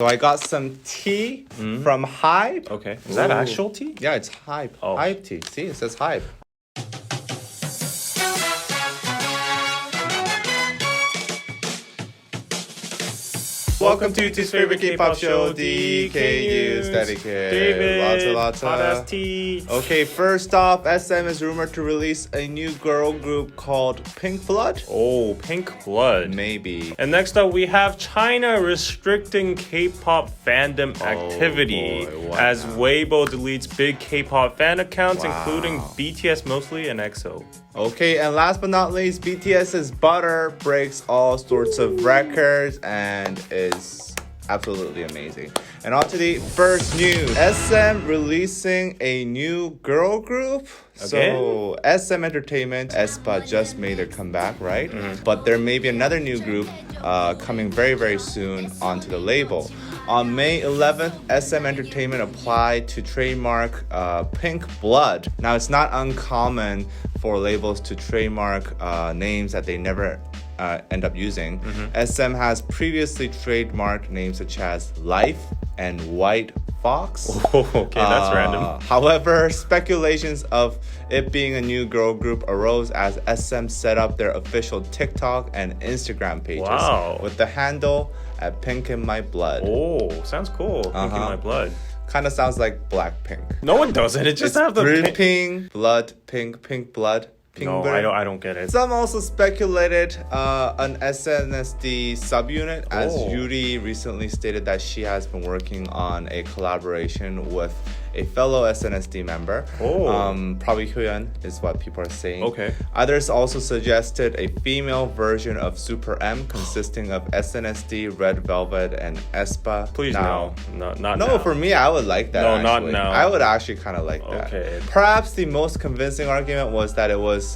So I got some tea from Hype. Okay. Is that actual tea? Yeah, it's Hype. Oh. Hype tea. See, it says Hype. Welcome to T's favorite K-pop show, DK News. Dedicated. David, Lots hot-ass of. tea. Okay, first off, SM is rumored to release a new girl group called PINKBLOOD. Oh, PINKBLOOD. Maybe. And next up, we have China restricting K-pop fandom activity boy, what as now? Weibo deletes big K-pop fan accounts, Wow. including BTS mostly and EXO. Okay, and last but not least, BTS's Butter breaks all sorts of records and is absolutely amazing. And on to the first news. SM releasing a new girl group. So SM Entertainment, aespa just made their comeback, right? But there may be another new group coming very, very soon onto the label. On May 11th, SM Entertainment applied to trademark PINKBLOOD. Now, it's not uncommon for labels to trademark names that they never end up using. SM has previously trademarked names such as Life and White Fox. Oh, okay, that's random. However, speculations of it being a new girl group arose as SM set up their official TikTok and Instagram pages with the handle at Pink in My Blood. Oh, sounds cool. Pink in My Blood. Kind of sounds like Blackpink. No, it doesn't. It just has the pink blood, pink blood. No, I don't get it. Some also speculated an SNSD subunit, as Yuri recently stated that she has been working on a collaboration with a fellow SNSD member. Probably Hyoyeon is what people are saying. Okay. Others also suggested a female version of Super M consisting of SNSD, Red Velvet, and aespa. Please now. not No, now. for me, I would like that. No, not actually. now. I would actually kind of like that. Okay. Perhaps the most convincing argument was that it was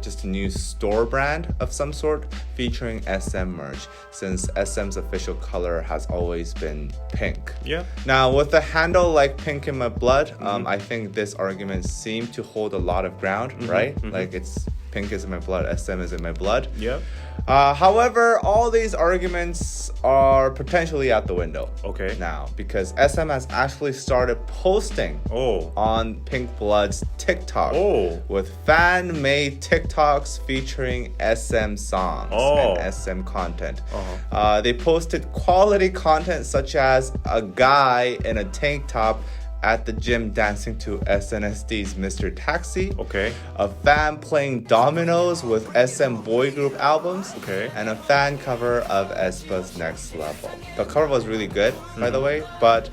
just a new store brand of some sort featuring SM merch, since SM's official color has always been pink. Yeah. Now, with a handle like Pink in My Blood, I think this argument seemed to hold a lot of ground, right? Like it's Pink is in my blood, SM is in my blood. Yeah. However, all these arguments are potentially out the window. Okay. Now, because SM has actually started posting on PINKBLOOD's TikTok with fan-made TikToks featuring SM songs and SM content. They posted quality content such as a guy in a tank top at the gym dancing to SNSD Mr. Taxi. Okay. A fan playing dominoes with SM boy group albums. Okay. And a fan cover of aespa's Next Level. The cover was really good, by the way, but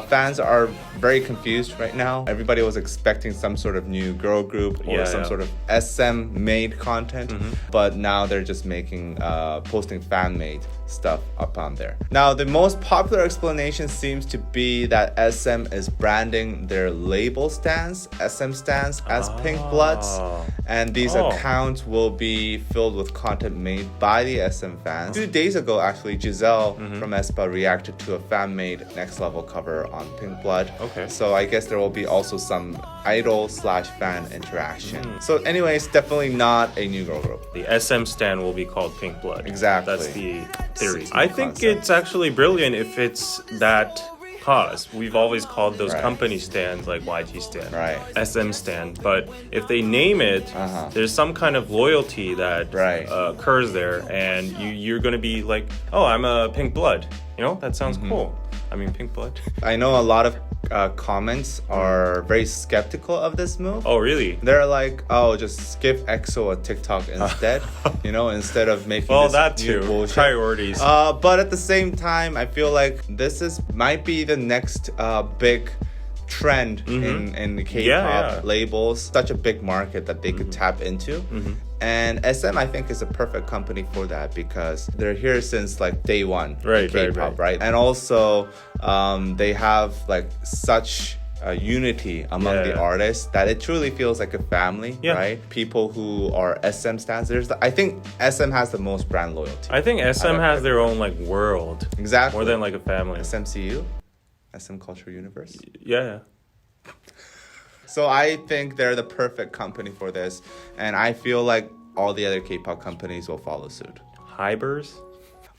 fans are very confused right now. Everybody was expecting some sort of new girl group or some sort of SM made content, but now they're just making posting fan made stuff up on there. Now, the most popular explanation seems to be that SM is branding their label stands, SM stands, as PINKBLOODs, and these accounts will be filled with content made by the SM fans. 2 days ago, actually, Giselle from aespa reacted to a fan-made Next Level cover on PINKBLOOD. Okay. So I guess there will be also some idol/fan interaction. So anyways, definitely not a new girl group. The SM stan will be called PINKBLOOD. Exactly. That's the theory. I think it's actually brilliant if it's that cause. We've always called those company stands like YG stand, SM stand. But if they name it, there's some kind of loyalty that occurs there, and you're gonna be like, oh, I'm a PINKBLOOD. You know, that sounds cool. I mean, PINKBLOOD. I know a lot of comments are very skeptical of this move. Oh, really? They're like, oh, just give EXO a TikTok instead, you know, instead of making this that new too. bullshit. Priorities. But at the same time, I feel like this might be the next big trend in the K-pop labels. Such a big market that they could tap into. And SM, I think, is a perfect company for that because they're here since like day one in K-pop, right? And also, they have like such unity among the artists that it truly feels like a family, right? People who are SM stans. I think SM has the most brand loyalty. I think SM has their own like world. Exactly. More than like a family. SMCU, SM Culture Universe. Yeah. So I think they're the perfect company for this, and I feel like all the other K-pop companies will follow suit. Hybers?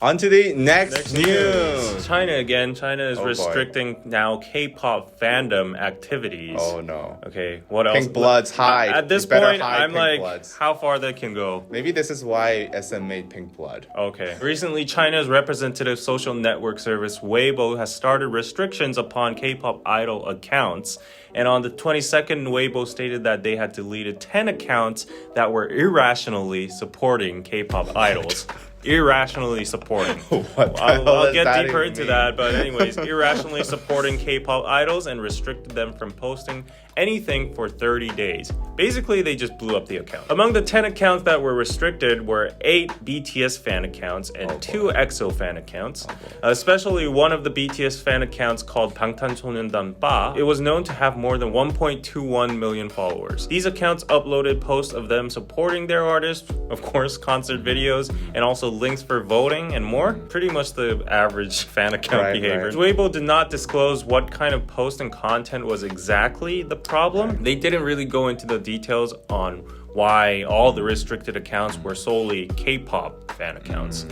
On to the next news. China again. China is Oh, restricting now K-pop fandom activities. Oh no. Okay, what else? PINKBLOOD's hide. At this You better point, hide I'm like, PINKBLOOD's. how far they can go. Maybe this is why SM made PINKBLOOD. Okay. Recently, China's representative social network service Weibo has started restrictions upon K-pop idol accounts. And on the 22nd, Weibo stated that they had deleted 10 accounts that were irrationally supporting K-pop idols. Irrationally supporting. What the hell I'll does get that deeper even into mean? that, but anyways, irrationally supporting K-pop idols and restricted them from posting anything for 30 days. Basically, they just blew up the account. Among the 10 accounts that were restricted were 8 BTS fan accounts and 2 EXO fan accounts. Especially one of the BTS fan accounts called 방탄소년단 Ba. It was known to have more than 1.21 million followers. These accounts uploaded posts of them supporting their artists, of course, concert videos, and also links for voting and more. Pretty much the average fan account behavior. Weibo did not disclose what kind of post and content was exactly the problem. They didn't really go into the details on why all the restricted accounts were solely K-pop fan accounts.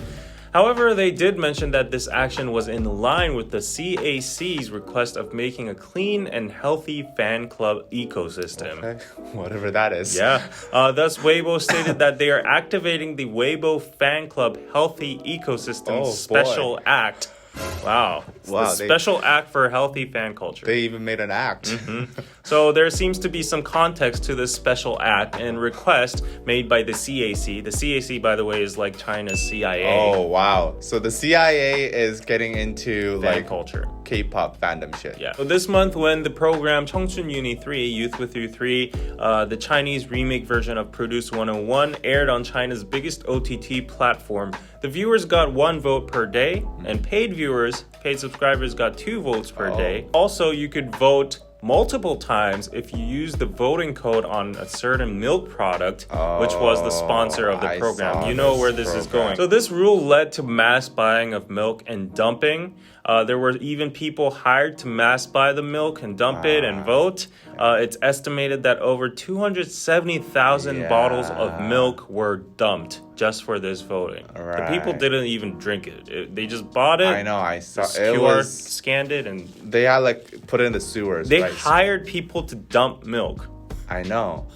However, they did mention that this action was in line with the CAC's request of making a clean and healthy fan club ecosystem. Okay. Whatever that is. Yeah. Thus, Weibo stated that they are activating the Weibo Fan Club Healthy Ecosystem Special Act. Wow. The special act for healthy fan culture. They even made an act. So there seems to be some context to this special act and request made by the CAC. The CAC, by the way, is like China's CIA. Oh, wow. So the CIA is getting into Fan culture. K-pop fandom shit. Yeah. So this month, when the program 청춘 Uni 3, Youth with You 3, the Chinese remake version of Produce 101 aired on China's biggest OTT platform, the viewers got 1 vote per day, and paid subscribers got 2 votes per day. Also, you could vote multiple times if you use the voting code on a certain milk product, which was the sponsor of the program. You know where this is going. So this rule led to mass buying of milk and dumping. There were even people hired to mass buy the milk and dump it and vote. It's estimated that over 270,000 bottles of milk were dumped just for this voting. The people didn't even drink it. They just bought it. I know, I saw it. Scanned it, and they had put it in the sewers. They hired people to dump milk. I know.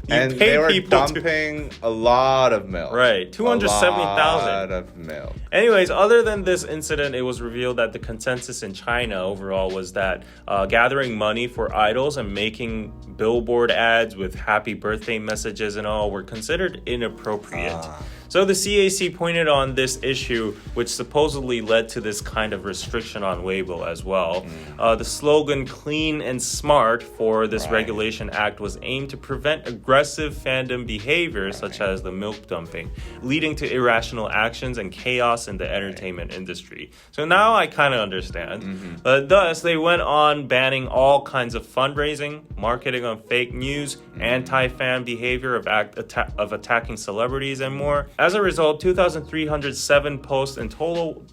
And they were dumping a lot of milk. Right, 270,000. A lot of milk. Anyways, other than this incident, it was revealed that the consensus in China overall was that gathering money for idols and making billboard ads with happy birthday messages and all were considered inappropriate. So the CAC pointed on this issue, which supposedly led to this kind of restriction on Weibo as well. The slogan "Clean and Smart" for this regulation act was aimed to prevent aggressive fandom behavior such as the milk dumping, leading to irrational actions and chaos in the entertainment industry. So now I kind of understand. Thus, they went on banning all kinds of fundraising, marketing on fake news, anti-fan behavior of attacking celebrities, and more. As a result, 2,307 posts in total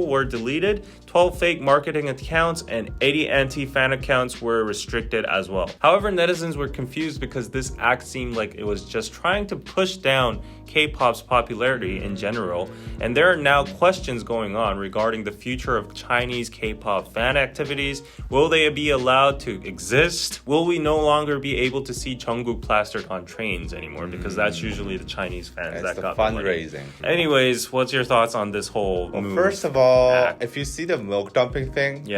were deleted, 12 fake marketing accounts, and 80 anti-fan accounts were restricted as well. However, netizens were confused because this act seemed like it was just trying to push down K-pop's popularity in general, and there are now questions going on regarding the future of Chinese K-pop fan activities. Will they be allowed to exist? Will we no longer be able to see Jungkook plastered on trains anymore? Because that's usually the Chinese fans that got fundraising. Anyways, what's your thoughts on this whole move? First of all, if you see the milk dumping thing,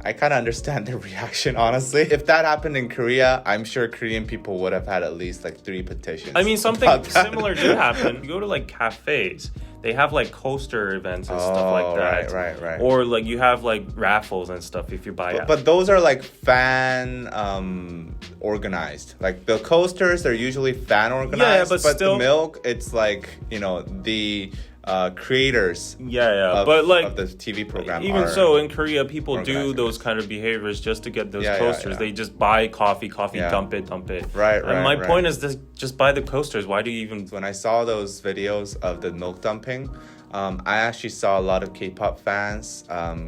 I kind of understand the reaction, honestly. If that happened in Korea, I'm sure Korean people would have had at least 3 petitions. I mean, something similar did happen. You go to cafes, they have coaster events and stuff like that. Right. Or you have raffles and stuff if you buy But those are fan organized. The coasters, they're usually fan organized. But still, the milk, it's the creators but of the TV program. Even so, in Korea, people do those kind of behaviors just to get those coasters. They just buy coffee, dump it. Right. My point is just buy the coasters. Why do you even... When I saw those videos of the milk dumping, I actually saw a lot of K-pop fans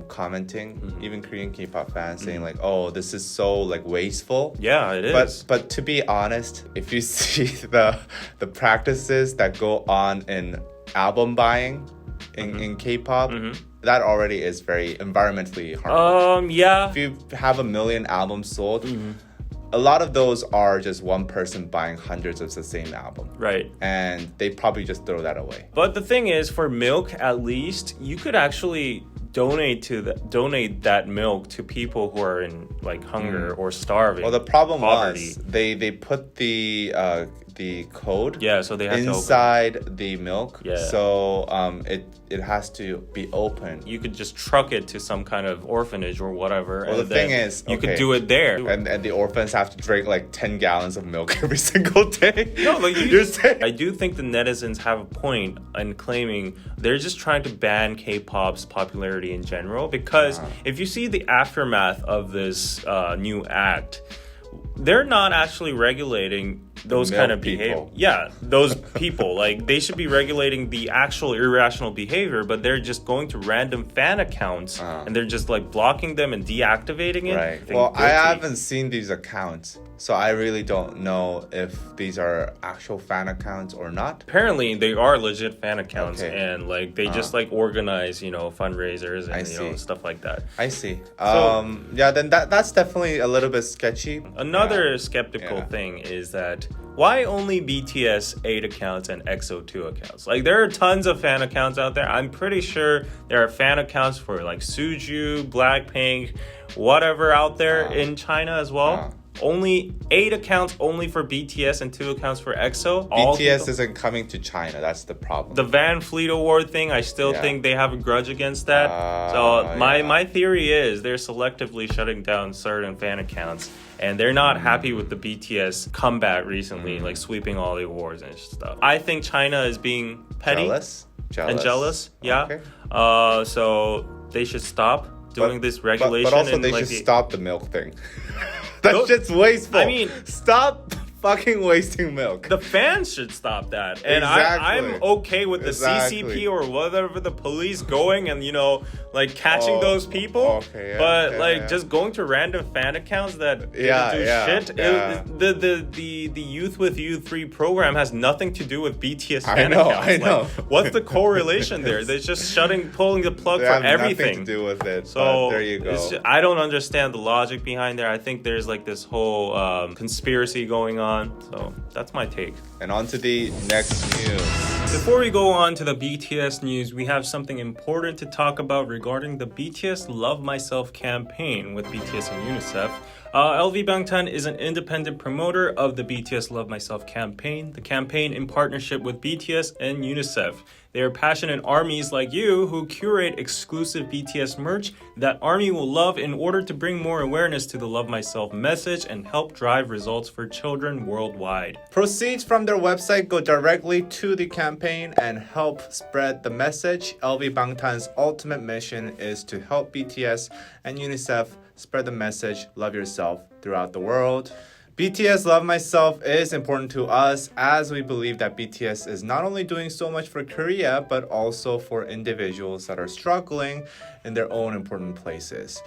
commenting, even Korean K-pop fans saying oh, this is so wasteful. Yeah, it is. But to be honest, if you see the practices that go on in album buying in K-pop, that already is very environmentally harmful. Yeah. If you have 1 million albums sold, a lot of those are just one person buying hundreds of the same album. Right. And they probably just throw that away. But the thing is, for milk, at least, you could actually donate that milk to people who are in like hunger or starving. Well, the problem poverty. was they put the code so they have inside the milk. Yeah. So it has to be open. You could just truck it to some kind of orphanage or whatever. Well, and the thing is, you could do it there. And the orphans have to drink like 10 gallons of milk every single day. No, but I do think the netizens have a point in claiming they're just trying to ban K-pop's popularity in general, because if you see the aftermath of this new act, they're not actually regulating those kind of behavior. Yeah, those people. Like, they should be regulating the actual irrational behavior, but they're just going to random fan accounts and they're just like blocking them and deactivating it. Right. Well, I haven't seen these accounts, so I really don't know if these are actual fan accounts or not. Apparently, they are legit fan accounts, and like they just like organize, fundraisers and stuff like that. I see. Then that's definitely a little bit sketchy. Another skeptical thing is that why only BTS 8 accounts and EXO 2 accounts? Like, there are tons of fan accounts out there. I'm pretty sure there are fan accounts for like Suju, Blackpink, whatever out there in China as well. Only 8 accounts only for BTS and 2 accounts for EXO. BTS isn't coming to China. That's the problem. The Van Fleet Award thing, I still think they have a grudge against that. My theory is they're selectively shutting down certain fan accounts, and they're not happy with the BTS comeback recently, like sweeping all the awards and stuff. I think China is being petty and jealous. Yeah. Okay. So they should stop doing this regulation. But also they should stop the milk thing. That's just wasteful. I mean, stop fucking wasting milk. The fans should stop that. And I'm okay with the CCP or whatever, the police going and, like catching those people. Just going to random fan accounts that do shit. The Youth with You 3 program has nothing to do with BTS fan accounts. I know. What's the correlation there? They're just pulling the plug for everything. Nothing to do with it. So there you go. I don't understand the logic behind there. I think there's like this whole conspiracy going on. So that's my take. And on to the next news. Before we go on to the BTS news, we have something important to talk about regarding the BTS Love Myself campaign with BTS and UNICEF. LV Bangtan is an independent promoter of the BTS Love Myself campaign, the campaign in partnership with BTS and UNICEF. They are passionate armies like you who curate exclusive BTS merch that ARMY will love in order to bring more awareness to the Love Myself message and help drive results for children worldwide. Proceeds from their website go directly to the campaign and help spread the message. LV Bangtan's ultimate mission is to help BTS and UNICEF spread the message, love yourself, throughout the world. BTS Love Myself is important to us as we believe that BTS is not only doing so much for Korea, but also for individuals that are struggling in their own important places.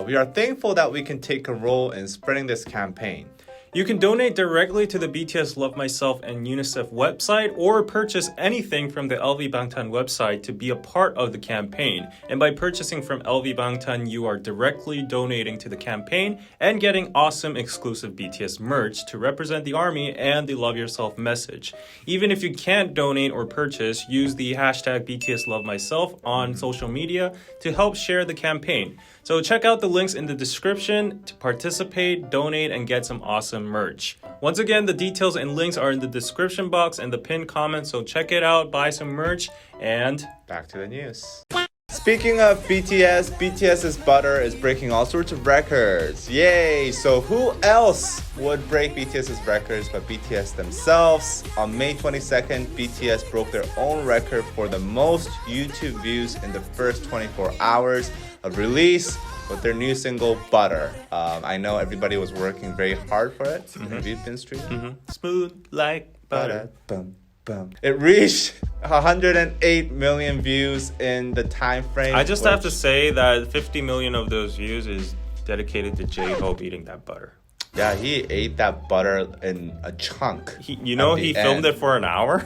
We are thankful that we can take a role in spreading this campaign. You can donate directly to the BTS Love Myself and UNICEF website or purchase anything from the LV Bangtan website to be a part of the campaign. And by purchasing from LV Bangtan, you are directly donating to the campaign and getting awesome exclusive BTS merch to represent the ARMY and the Love Yourself message. Even if you can't donate or purchase, use the hashtag BTS Love Myself on social media to help share the campaign. So check out the links in the description to participate, donate, and get some awesome merch. Once again, the details and links are in the description box and the pinned comment, so check it out, buy some merch, and back to the news. Speaking of BTS, BTS's Butter is breaking all sorts of records. Yay! So who else would break BTS's records but BTS themselves? On May 22nd, BTS broke their own record for the most YouTube views in the first 24 hours of release with their new single Butter. I know everybody was working very hard for it. Have you been streaming? Smooth like butter. It reached 108 million views in the time frame. I just have to say that 50 million of those views is dedicated to J-Hope eating that butter. Yeah, he ate that butter in a chunk. He filmed it for an hour.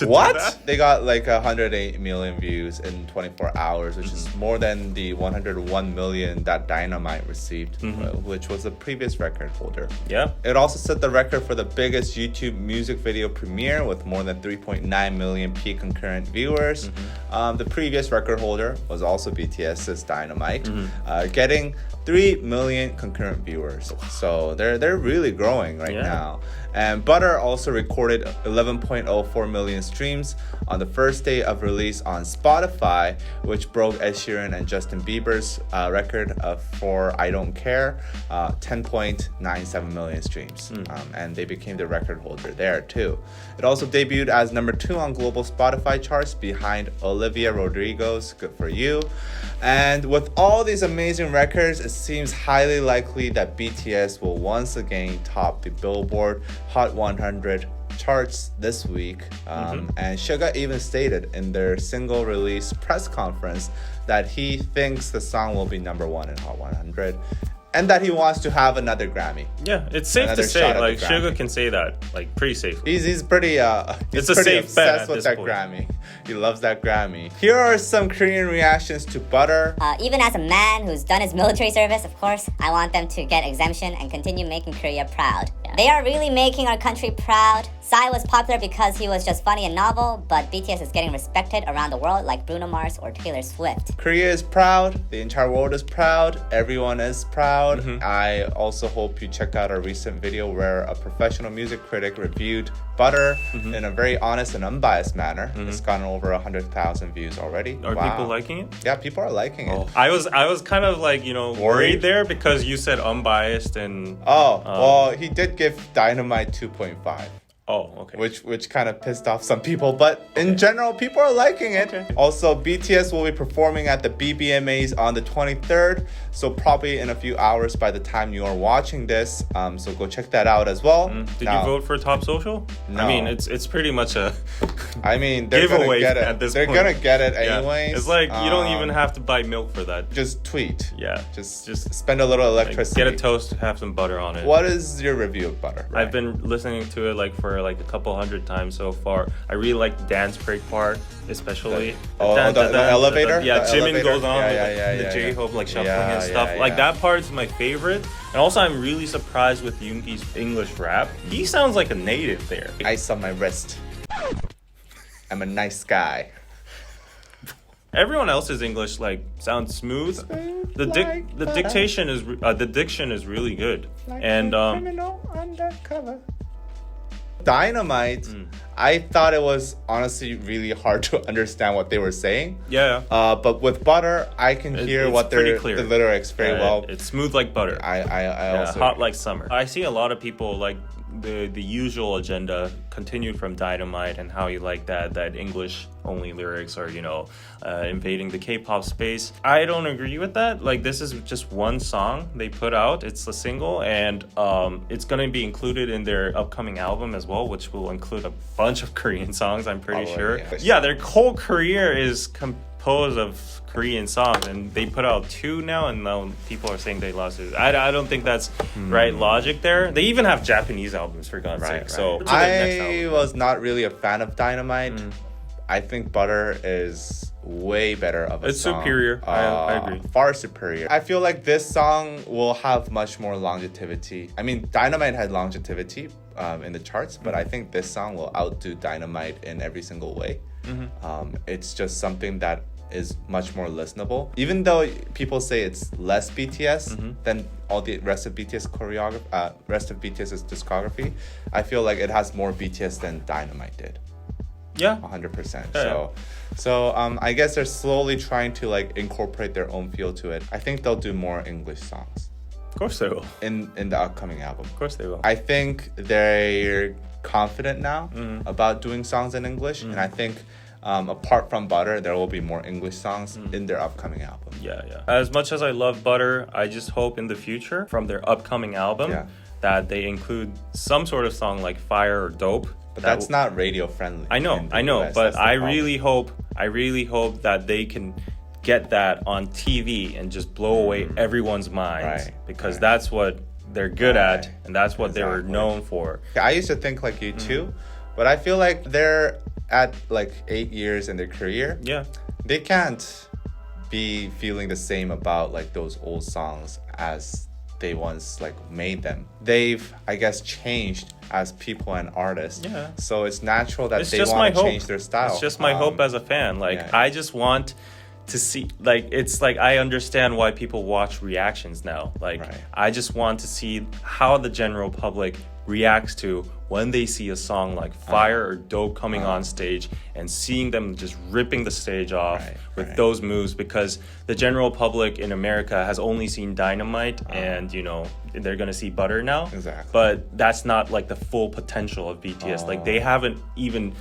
What? They got like 108 million views in 24 hours, which is more than the 101 million that Dynamite received, which was the previous record holder. Yeah. It also set the record for the biggest YouTube music video premiere with more than 3.9 million peak concurrent viewers. The previous record holder was also BTS's Dynamite, getting 3 million concurrent viewers. So they're really growing right now. And Butter also recorded 11.04 million streams on the first day of release on Spotify, which broke Ed Sheeran and Justin Bieber's record for I Don't Care, 10.97 million streams. And they became the record holder there too. It also debuted as number 2 on global Spotify charts behind Olivia Rodrigo's Good For You. And with all these amazing records, it seems highly likely that BTS will once again top the Billboard Hot 100 charts this week. And Suga even stated in their single release press conference that he thinks the song will be number 1 in Hot 100 and that he wants to have another Grammy. Yeah, it's safe to say, like, Suga can say that, like, pretty safely. He's pretty, it's a safe bet with that Grammy. He loves that Grammy. Here are some Korean reactions to Butter. Even as a man who's done his military service, of course, I want them to get exemption and continue making Korea proud. They are really making our country proud. Psy was popular because he was just funny and novel, but BTS is getting respected around the world like Bruno Mars or Taylor Swift. Korea is proud. The entire world is proud. Everyone is proud. I also hope you check out our recent video where a professional music critic reviewed Butter in a very honest and unbiased manner. It's gotten over 100,000 views already. Are people liking it? Yeah, people are liking it. I was kind of like, worried there because you said unbiased and... well, he did give Dynamite 2.5. Oh, okay. Which kind of pissed off some people, but in general, people are liking it. Also, BTS will be performing at the BBMAs on the 23rd, so probably in a few hours by the time you are watching this. So go check that out as well. Did you vote for Top Social? No. I mean, it's pretty much a they're giveaway gonna get it. at this point. They're gonna get it anyways. It's like you don't even have to buy milk for that. Just tweet. Yeah. Just spend a little electricity. Get a toast, have some butter on it. What is your review of Butter? Right? I've been listening to it for a couple hundred times so far. I really like the dance break part, especially. The elevator? Yeah, the Jimin elevator? goes on the J-Hope shuffling and stuff. That part's my favorite. And also I'm really surprised with Yoongi's English rap. He sounds like a native there. Ice on my wrist. I'm a nice guy. Everyone else's English sounds smooth. The diction is really good. And criminal undercover. Dynamite, I thought it was honestly really hard to understand what they were saying. Yeah. But with Butter, I can hear what the lyrics very well. It's smooth like butter. I also hot like summer. I see a lot of people like the usual agenda continued from Dynamite and how you like that English only lyrics are invading the K-pop space. I don't agree with that. This is just one song they put out. It's a single and it's going to be included in their upcoming album as well, which will include a bunch of Korean songs, I'm pretty sure. Yeah, their whole career is composed of Korean songs, and they put out 2 now, and now people are saying they lost it. I don't think that's right logic there. They even have Japanese albums, for God's sake. So I was not really a fan of Dynamite. I think Butter is way better of a song. It's superior. I agree. Far superior. I feel like this song will have much more longevity. I mean, Dynamite had longevity in the charts, but I think this song will outdo Dynamite in every single way. It's just something that is much more listenable. Even though people say it's less BTS than all the rest of BTS's discography, I feel like it has more BTS than Dynamite did. Yeah, 100%. So I guess they're slowly trying to incorporate their own feel to it. I think they'll do more English songs. Of course they will. In the upcoming album. Of course they will. I think they're confident now about doing songs in English, and I think apart from Butter, there will be more English songs in their upcoming album. Yeah. As much as I love Butter, I just hope in the future from their upcoming album that they include some sort of song like Fire or Dope. But that's not radio friendly. I know, but I really hope that they can get that on TV and just blow away everyone's minds, because that's what they're good at, and that's what they were known for. I used to think like you too, but I feel like they're at like 8 years in their career, Yeah. they can't be feeling the same about like those old songs as they once like made them. They've, I guess, changed as people and artists. Yeah. So it's natural that It's they just my want to hope. change their style. It's just my hope as a fan. Like, yeah. I just want to see, like, it's like I understand why people watch reactions now. Like, Right. I just want to see how the general public reacts to when they see a song like Fire or Dope coming on stage and seeing them just ripping the stage off with those moves, because the general public in America has only seen Dynamite and, you know, they're gonna see Butter now. Exactly. But that's not like the full potential of BTS. Like, they haven't even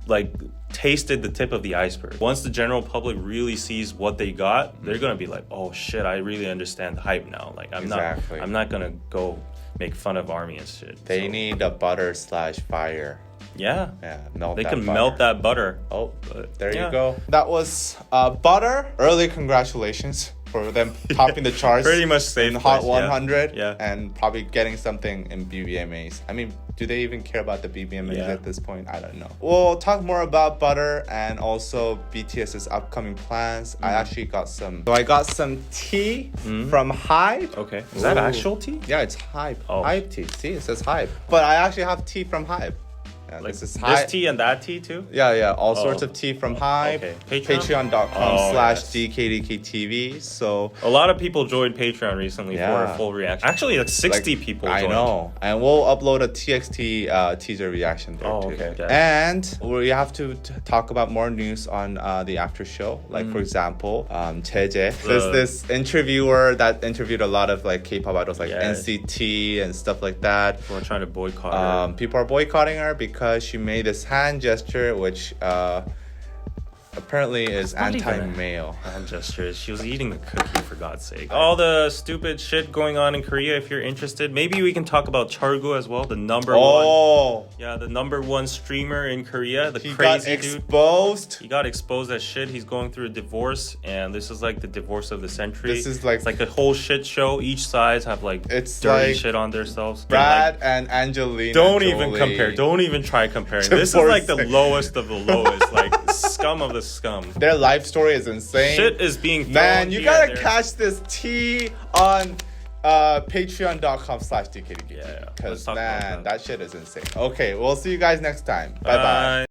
like tasted the tip of the iceberg. Once the general public really sees what they got, they're gonna be like, oh shit, I really understand the hype now. Like, I'm not gonna go make fun of ARMY and shit. They need a butter/fire. Yeah. Melt They that can butter. melt that butter. Oh, there Yeah. you go. That was Butter. Early congratulations for them topping the charts. Pretty much safe in Hot place, 100. Yeah. And probably getting something in BBMAs. I mean, do they even care about the BBMAs at this point? I don't know. We'll talk more about Butter and also BTS's upcoming plans. I actually got some. So I got some tea from Hype. Okay. Is that actual tea? Yeah, it's Hype. Oh. Hype tea. See, it says Hype. But I actually have tea from Hype. Yeah, Like this is this Hype. tea and that tea too? Yeah, all sorts of tea from Hype. Okay. Patreon? Patreon.com/DKDKTV. So A lot of people joined Patreon recently for Yeah. a full reaction. Actually, like 60 people I joined. know. And we'll upload a TXT teaser reaction there Oh, too. okay. And we have to talk about more news on the after show. Like for example, Cheje. There's this interviewer that interviewed a lot of like K-pop idols like NCT and stuff like that. People are trying to boycott her. People are boycotting her because she made this hand gesture, which apparently is Not even anti-male. Hand gestures. She was eating the cookie, for God's sake. All the stupid shit going on in Korea, if you're interested. Maybe we can talk about Chargo as well, the number one. Yeah, the number one streamer in Korea, the He crazy got dude. exposed. He got exposed as shit. He's going through a divorce, and this is like the divorce of the century. This is like- it's like a whole shit show. Each side have like It's dirty like shit on themselves. Brad and Angelina Don't even Jolie. compare. Don't even try comparing. This is like the Divorcing. lowest of the lowest. Like scum of the scum. Their life story is insane. Shit is being thrown Man, you here gotta and there. catch this tea on patreon.com/DKDKTV. Yeah. Let's Because talk about man, that. that shit is insane. Okay, we'll see you guys next time. Bye bye.